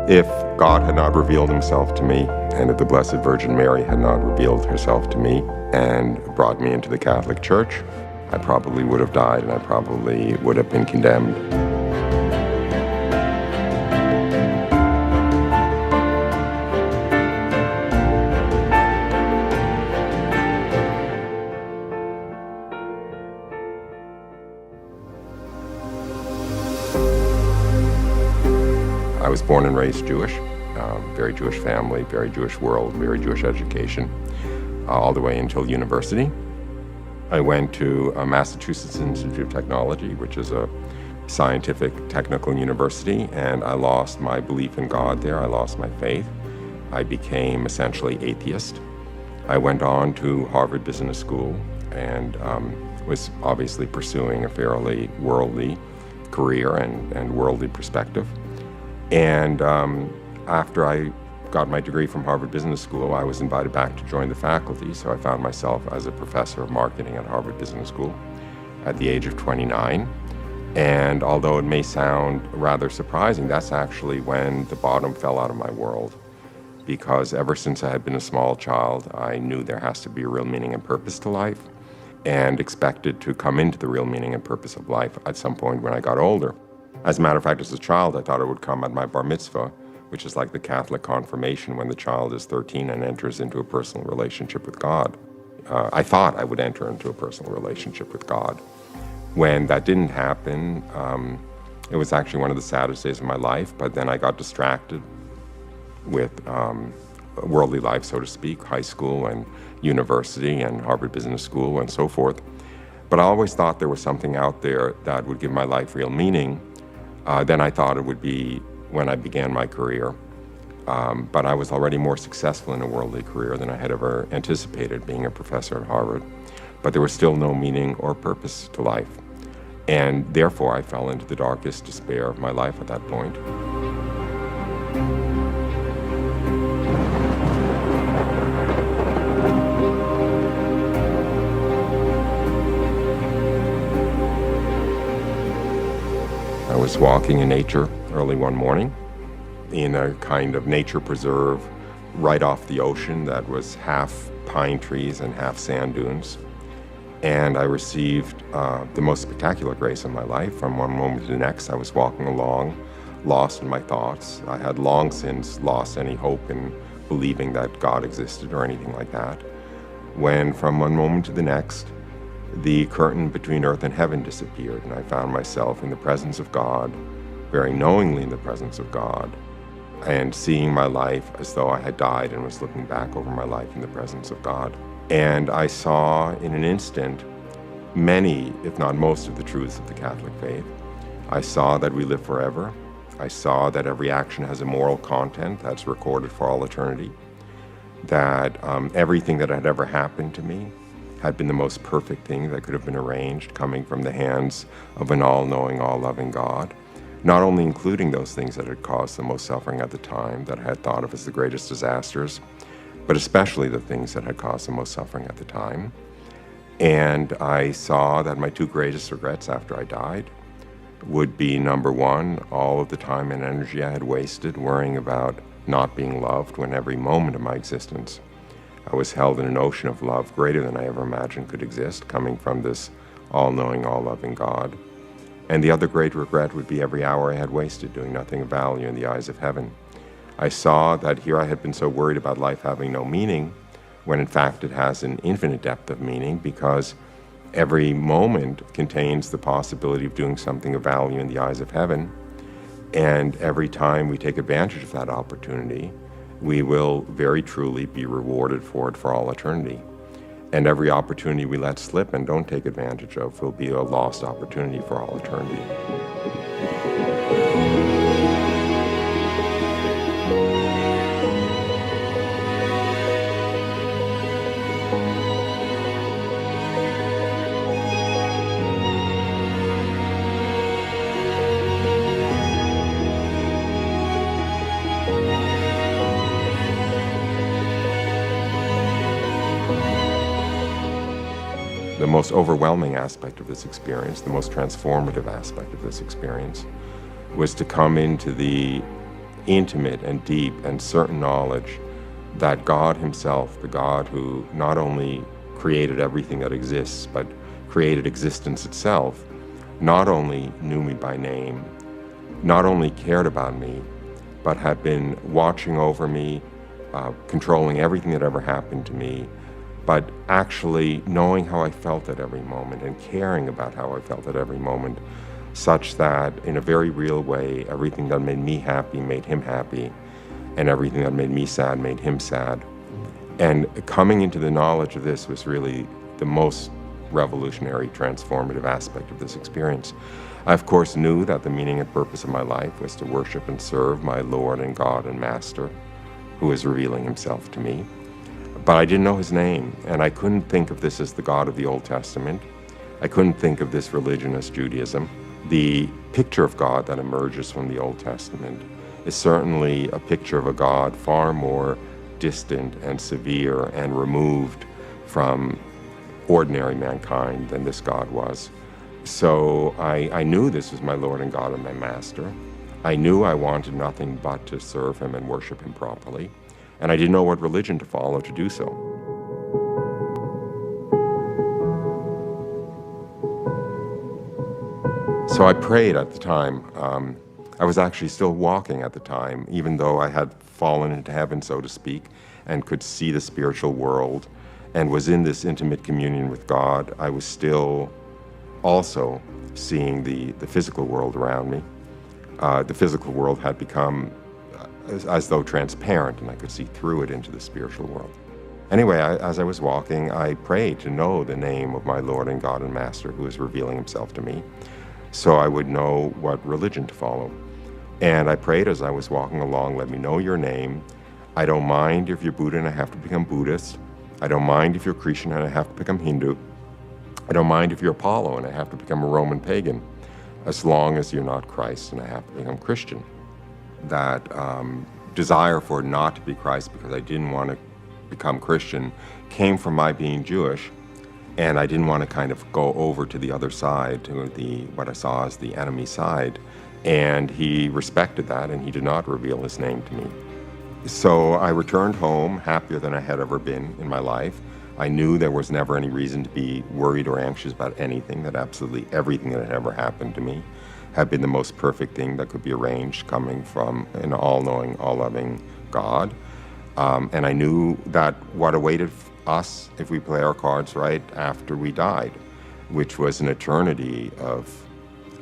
If God had not revealed himself to me, and if the Blessed Virgin Mary had not revealed herself to me and brought me into the Catholic Church, I probably would have died and I probably would have been condemned. I was born and raised Jewish, very Jewish family, very Jewish world, very Jewish education, all the way until university. I went to Massachusetts Institute of Technology, which is a scientific technical university, and I lost my belief in God there. I lost my faith. I became essentially atheist. I went on to Harvard Business School and was obviously pursuing a fairly worldly career and worldly perspective. And after I got my degree from Harvard Business School, I was invited back to join the faculty, so I found myself as a professor of marketing at Harvard Business School at the age of 29. And although it may sound rather surprising, that's actually when the bottom fell out of my world. Because ever since I had been a small child, I knew there has to be a real meaning and purpose to life, and expected to come into the real meaning and purpose of life at some point when I got older. As a matter of fact, as a child, I thought it would come at my bar mitzvah, which is like the Catholic confirmation when the child is 13 and enters into a personal relationship with God. I thought I would enter into a personal relationship with God. When that didn't happen, it was actually one of the saddest days of my life, but then I got distracted with worldly life, so to speak, high school and university and Harvard Business School and so forth. But I always thought there was something out there that would give my life real meaning. Then I thought it would be when I began my career. But I was already more successful in a worldly career than I had ever anticipated being a professor at Harvard. But there was still no meaning or purpose to life. And therefore, I fell into the darkest despair of my life at that point. I was walking in nature early one morning in a kind of nature preserve right off the ocean that was half pine trees and half sand dunes. And I received the most spectacular grace in my life. From one moment to the next, I was walking along, lost in my thoughts. I had long since lost any hope in believing that God existed or anything like that. When from one moment to the next, the curtain between earth and heaven disappeared, and I found myself in the presence of God, very knowingly in the presence of God, and seeing my life as though I had died and was looking back over my life in the presence of God. And I saw in an instant many, if not most, of the truths of the Catholic faith. I saw that we live forever. I saw that every action has a moral content that's recorded for all eternity, that everything that had ever happened to me had been the most perfect thing that could have been arranged, coming from the hands of an all-knowing, all-loving God, not only including those things that had caused the most suffering at the time, that I had thought of as the greatest disasters, but especially the things that had caused the most suffering at the time. And I saw that my two greatest regrets after I died would be, number one, all of the time and energy I had wasted worrying about not being loved, when every moment of my existence I was held in an ocean of love greater than I ever imagined could exist, coming from this all-knowing, all-loving God. And the other great regret would be every hour I had wasted doing nothing of value in the eyes of heaven. I saw that here I had been so worried about life having no meaning, when in fact it has an infinite depth of meaning, because every moment contains the possibility of doing something of value in the eyes of heaven. And every time we take advantage of that opportunity, we will very truly be rewarded for it for all eternity. And every opportunity we let slip and don't take advantage of will be a lost opportunity for all eternity. The most overwhelming aspect of this experience, the most transformative aspect of this experience, was to come into the intimate and deep and certain knowledge that God himself, the God who not only created everything that exists, but created existence itself, not only knew me by name, not only cared about me, but had been watching over me, controlling everything that ever happened to me, but actually knowing how I felt at every moment and caring about how I felt at every moment, such that in a very real way, everything that made me happy made him happy, and everything that made me sad made him sad. And coming into the knowledge of this was really the most revolutionary, transformative aspect of this experience. I, of course, knew that the meaning and purpose of my life was to worship and serve my Lord and God and Master, who is revealing himself to me. But I didn't know his name, and I couldn't think of this as the God of the Old Testament. I couldn't think of this religion as Judaism. The picture of God that emerges from the Old Testament is certainly a picture of a God far more distant and severe and removed from ordinary mankind than this God was. So I knew this was my Lord and God and my Master. I knew I wanted nothing but to serve him and worship him properly, and I didn't know what religion to follow to do so. So I prayed at the time. I was actually still walking at the time, even though I had fallen into heaven, so to speak, and could see the spiritual world and was in this intimate communion with God. I was still also seeing the physical world around me. The physical world had become as though transparent, and I could see through it into the spiritual world. Anyway, as I was walking, I prayed to know the name of my Lord and God and Master, who is revealing himself to me, so I would know what religion to follow. And I prayed as I was walking along, let me know your name. I don't mind if you're Buddha and I have to become Buddhist. I don't mind if you're Christian and I have to become Hindu. I don't mind if you're Apollo and I have to become a Roman pagan, as long as you're not Christ and I have to become Christian. That desire for not to be Christ because I didn't want to become Christian came from my being Jewish, and I didn't want to kind of go over to the other side, to what I saw as the enemy side, and he respected that and he did not reveal his name to me. So I returned home happier than I had ever been in my life. I knew there was never any reason to be worried or anxious about anything, that absolutely everything that had ever happened to me had been the most perfect thing that could be arranged, coming from an all-knowing, all-loving God. And I knew that what awaited us, if we play our cards right, after we died, which was an eternity of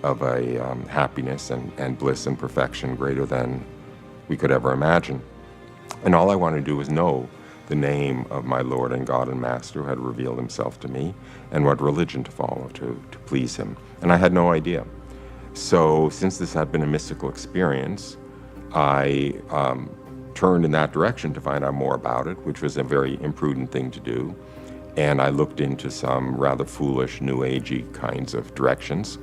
a happiness and bliss and perfection greater than we could ever imagine. And all I wanted to do was know the name of my Lord and God and Master who had revealed himself to me, and what religion to follow to please him. And I had no idea. So since this had been a mystical experience, I turned in that direction to find out more about it, which was a very imprudent thing to do. And I looked into some rather foolish, new agey kinds of directions.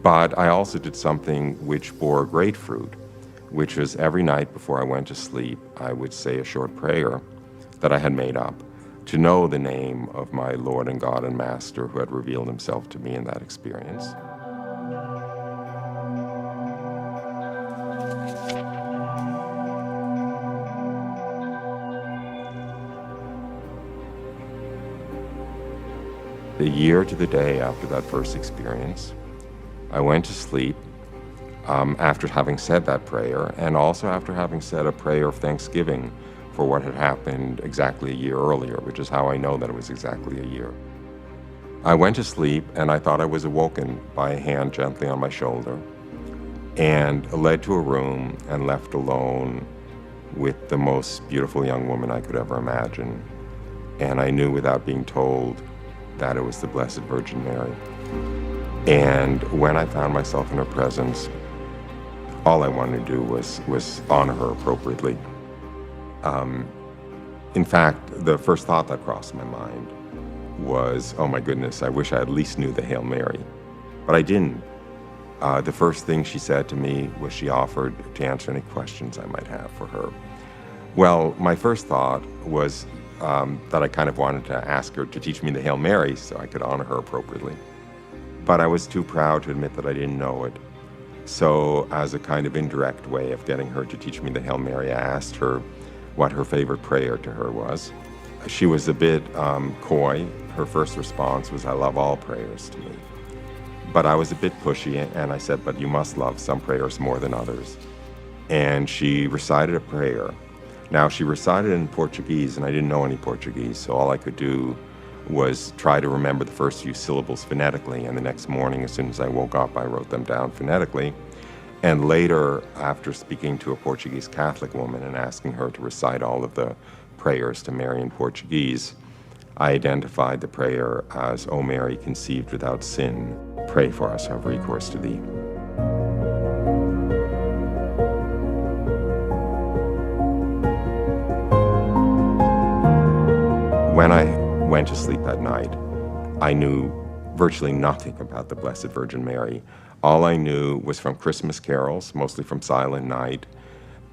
But I also did something which bore great fruit, which was every night before I went to sleep, I would say a short prayer that I had made up to know the name of my Lord and God and Master who had revealed himself to me in that experience. The year to the day after that first experience, I went to sleep after having said that prayer, and also after having said a prayer of thanksgiving for what had happened exactly a year earlier, which is how I know that it was exactly a year. I went to sleep, and I thought I was awoken by a hand gently on my shoulder, and led to a room and left alone with the most beautiful young woman I could ever imagine. And I knew without being told that it was the Blessed Virgin Mary. And when I found myself in her presence, all I wanted to do was honor her appropriately. In fact, the first thought that crossed my mind was, oh my goodness, I wish I at least knew the Hail Mary. But I didn't. The first thing she said to me was she offered to answer any questions I might have for her. Well, my first thought was that I kind of wanted to ask her to teach me the Hail Mary so I could honor her appropriately. But I was too proud to admit that I didn't know it. So as a kind of indirect way of getting her to teach me the Hail Mary, I asked her what her favorite prayer to her was. She was a bit coy. Her first response was, "I love all prayers," to me. But I was a bit pushy, and I said, "But you must love some prayers more than others." And she recited a prayer. Now, she recited it in Portuguese, and I didn't know any Portuguese, so all I could do was try to remember the first few syllables phonetically, and the next morning, as soon as I woke up, I wrote them down phonetically. And later, after speaking to a Portuguese Catholic woman and asking her to recite all of the prayers to Mary in Portuguese, I identified the prayer as, "O Mary, conceived without sin, pray for us who have recourse to thee." When I went to sleep at night, I knew virtually nothing about the Blessed Virgin Mary. All I knew was from Christmas carols, mostly from Silent Night,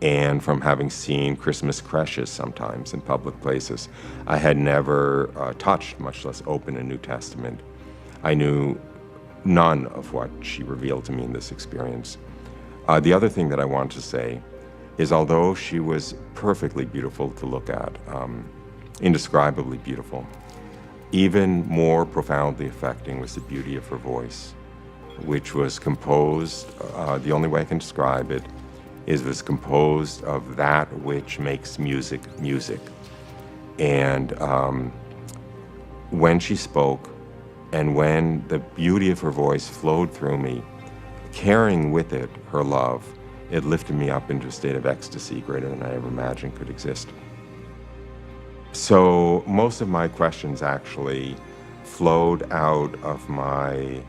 and from having seen Christmas creches sometimes in public places. I had never touched, much less opened, a New Testament. I knew none of what she revealed to me in this experience. The other thing that I want to say is, although she was perfectly beautiful to look at, indescribably beautiful, even more profoundly affecting was the beauty of her voice, which was composed, the only way I can describe it, is it was composed of that which makes music music. And when she spoke, and when the beauty of her voice flowed through me, carrying with it her love, it lifted me up into a state of ecstasy greater than I ever imagined could exist. So most of my questions actually flowed out of my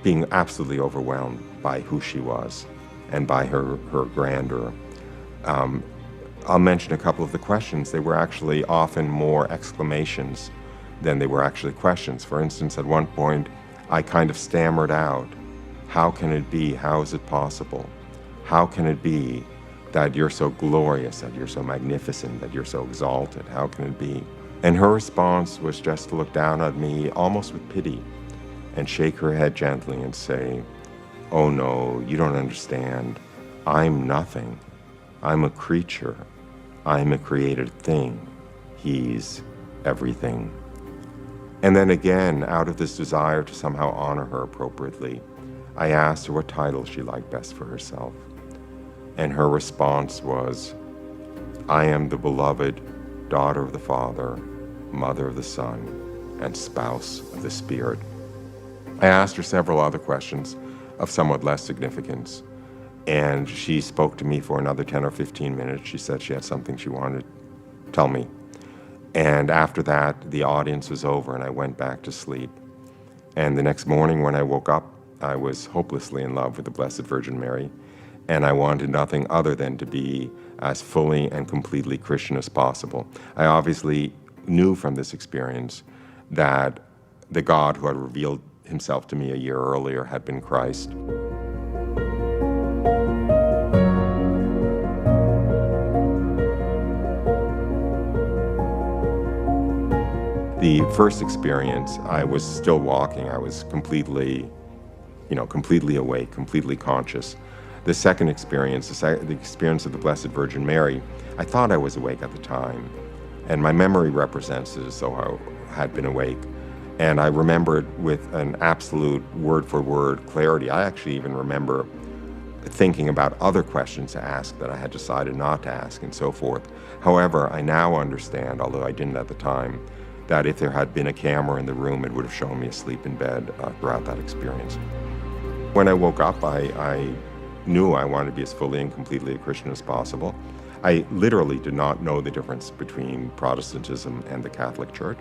being absolutely overwhelmed by who she was and by her grandeur. I'll mention a couple of the questions. They were actually often more exclamations than they were actually questions. For instance, at one point, I kind of stammered out, "How can it be? How is it possible? How can it be that you're so glorious, that you're so magnificent, that you're so exalted? How can it be?" And her response was just to look down at me almost with pity and shake her head gently and say, "Oh no, you don't understand. I'm nothing. I'm a creature. I'm a created thing. He's everything." And then again, out of this desire to somehow honor her appropriately, I asked her what title she liked best for herself. And her response was, "I am the beloved daughter of the Father, mother of the Son, and spouse of the Spirit." I asked her several other questions of somewhat less significance, and she spoke to me for another 10 or 15 minutes. She said she had something she wanted to tell me. And after that, the audience was over, and I went back to sleep. And the next morning when I woke up, I was hopelessly in love with the Blessed Virgin Mary, and I wanted nothing other than to be as fully and completely Christian as possible. I obviously knew from this experience that the God who had revealed himself to me a year earlier had been Christ. The first experience, I was still walking. I was completely awake, completely conscious. The second experience, the experience of the Blessed Virgin Mary, I thought I was awake at the time, and my memory represents it as though I had been awake. And I remember it with an absolute word-for-word clarity. I actually even remember thinking about other questions to ask that I had decided not to ask, and so forth. However, I now understand, although I didn't at the time, that if there had been a camera in the room, it would have shown me asleep in bed throughout that experience. When I woke up, I knew I wanted to be as fully and completely a Christian as possible. I literally did not know the difference between Protestantism and the Catholic Church.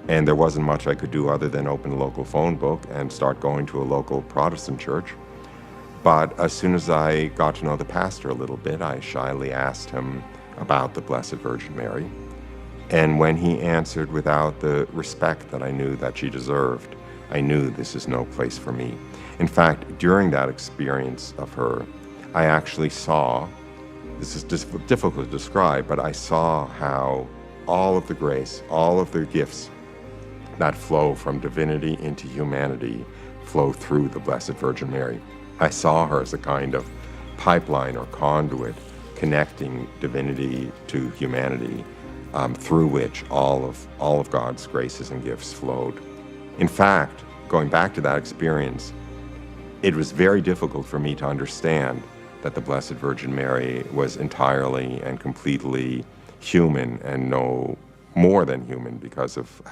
And there wasn't much I could do other than open a local phone book and start going to a local Protestant church. But as soon as I got to know the pastor a little bit, I shyly asked him about the Blessed Virgin Mary. And when he answered without the respect that I knew that she deserved, I knew this is no place for me. In fact, during that experience of her, I actually saw, this is difficult to describe, but I saw how all of the grace, all of the gifts that flow from divinity into humanity flow through the Blessed Virgin Mary. I saw her as a kind of pipeline or conduit connecting divinity to humanity, through which all of God's graces and gifts flowed. In fact, going back to that experience, it was very difficult for me to understand that the Blessed Virgin Mary was entirely and completely human and no more than human because of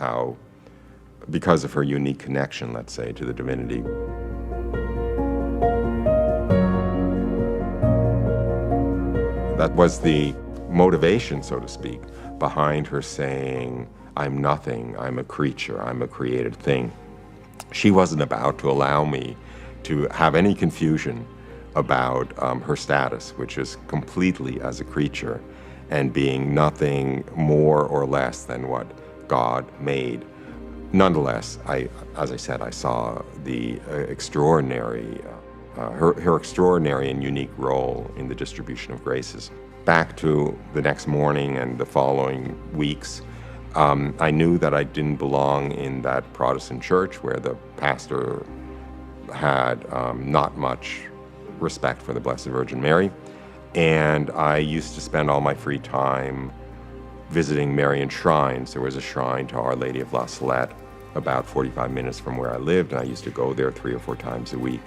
her unique connection, let's say, to the divinity. That was the motivation, so to speak, behind her saying, "I'm nothing, I'm a creature, I'm a created thing." She wasn't about to allow me to have any confusion about her status, which is completely as a creature and being nothing more or less than what God made. Nonetheless, as I said, I saw the her extraordinary and unique role in the distribution of graces. Back to the next morning and the following weeks, I knew that I didn't belong in that Protestant church where the pastor had not much respect for the Blessed Virgin Mary, and I used to spend all my free time visiting Marian shrines. There was a shrine to Our Lady of La Salette about 45 minutes from where I lived, and I used to go there 3 or 4 times a week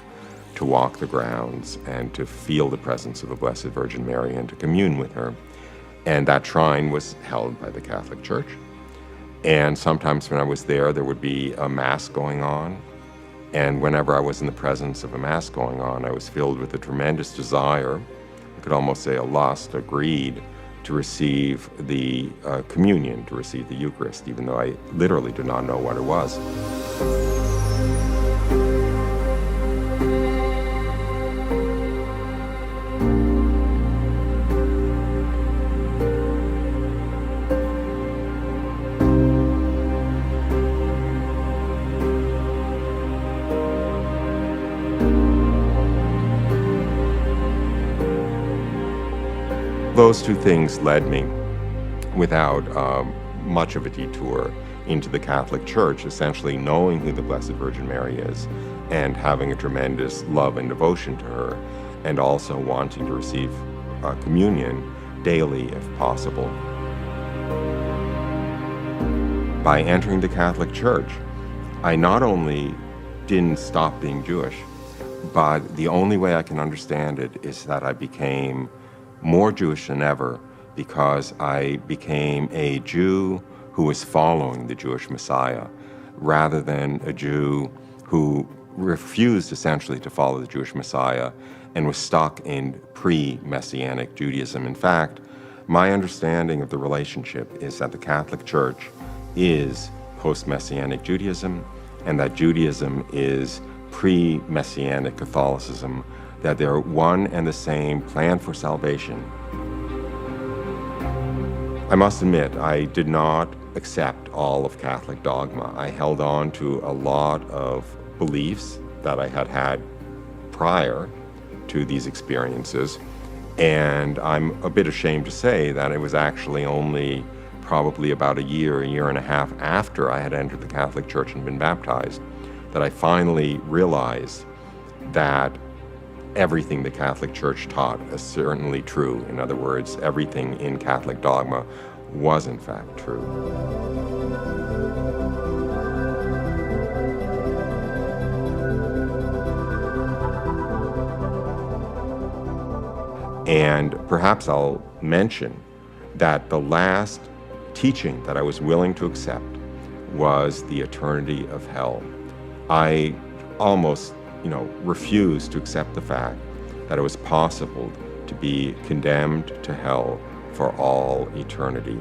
to walk the grounds and to feel the presence of the Blessed Virgin Mary and to commune with her. And that shrine was held by the Catholic Church. And sometimes when I was there, there would be a Mass going on. And whenever I was in the presence of a Mass going on, I was filled with a tremendous desire, I could almost say a lust, a greed, to receive the communion, to receive the Eucharist, even though I literally did not know what it was. Those two things led me, without much of a detour, into the Catholic Church, essentially knowing who the Blessed Virgin Mary is and having a tremendous love and devotion to her, and also wanting to receive communion daily if possible. By entering the Catholic Church, I not only didn't stop being Jewish, but the only way I can understand it is that I became more Jewish than ever, because I became a Jew who was following the Jewish Messiah, rather than a Jew who refused essentially to follow the Jewish Messiah and was stuck in pre-Messianic Judaism. In fact, my understanding of the relationship is that the Catholic Church is post-Messianic Judaism, and that Judaism is pre-Messianic Catholicism, that they're one and the same plan for salvation. I must admit, I did not accept all of Catholic dogma. I held on to a lot of beliefs that I had had prior to these experiences, and I'm a bit ashamed to say that it was actually only probably about a year and a half after I had entered the Catholic Church and been baptized that I finally realized that everything the Catholic Church taught is certainly true. In other words, everything in Catholic dogma was in fact true. And perhaps I'll mention that the last teaching that I was willing to accept was the eternity of hell. I almost refused to accept the fact that it was possible to be condemned to hell for all eternity.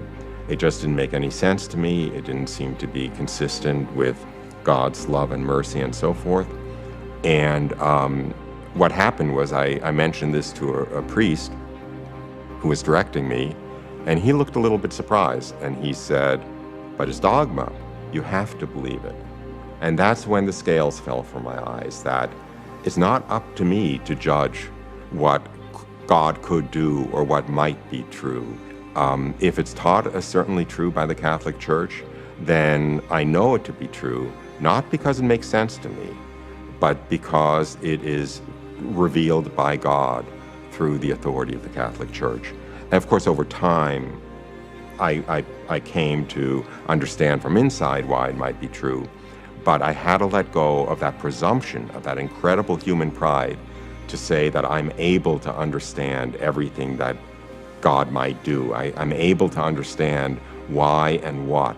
It just didn't make any sense to me. It didn't seem to be consistent with God's love and mercy and so forth. And what happened was I mentioned this to a priest who was directing me, and he looked a little bit surprised, and he said, "But it's dogma. You have to believe it." And that's when the scales fell from my eyes, that it's not up to me to judge what God could do or what might be true. If it's taught as certainly true by the Catholic Church, then I know it to be true, not because it makes sense to me, but because it is revealed by God through the authority of the Catholic Church. And of course, over time, I came to understand from inside why it might be true, but I had to let go of that presumption, of that incredible human pride, to say that I'm able to understand everything that God might do. I'm able to understand why and what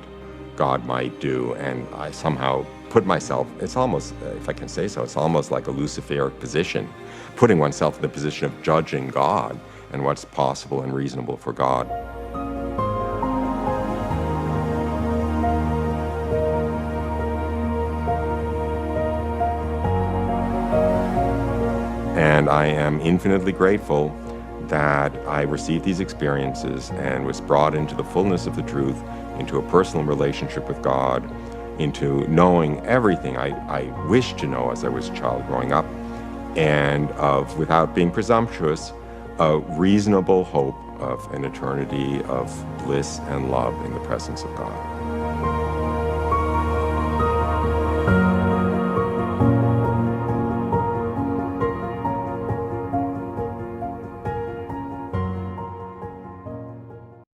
God might do, and I somehow put myself, it's almost, if I can say so, it's almost like a Luciferic position, putting oneself in the position of judging God and what's possible and reasonable for God. And I am infinitely grateful that I received these experiences and was brought into the fullness of the truth, into a personal relationship with God, into knowing everything I wished to know as I was a child growing up, and of, without being presumptuous, a reasonable hope of an eternity of bliss and love in the presence of God.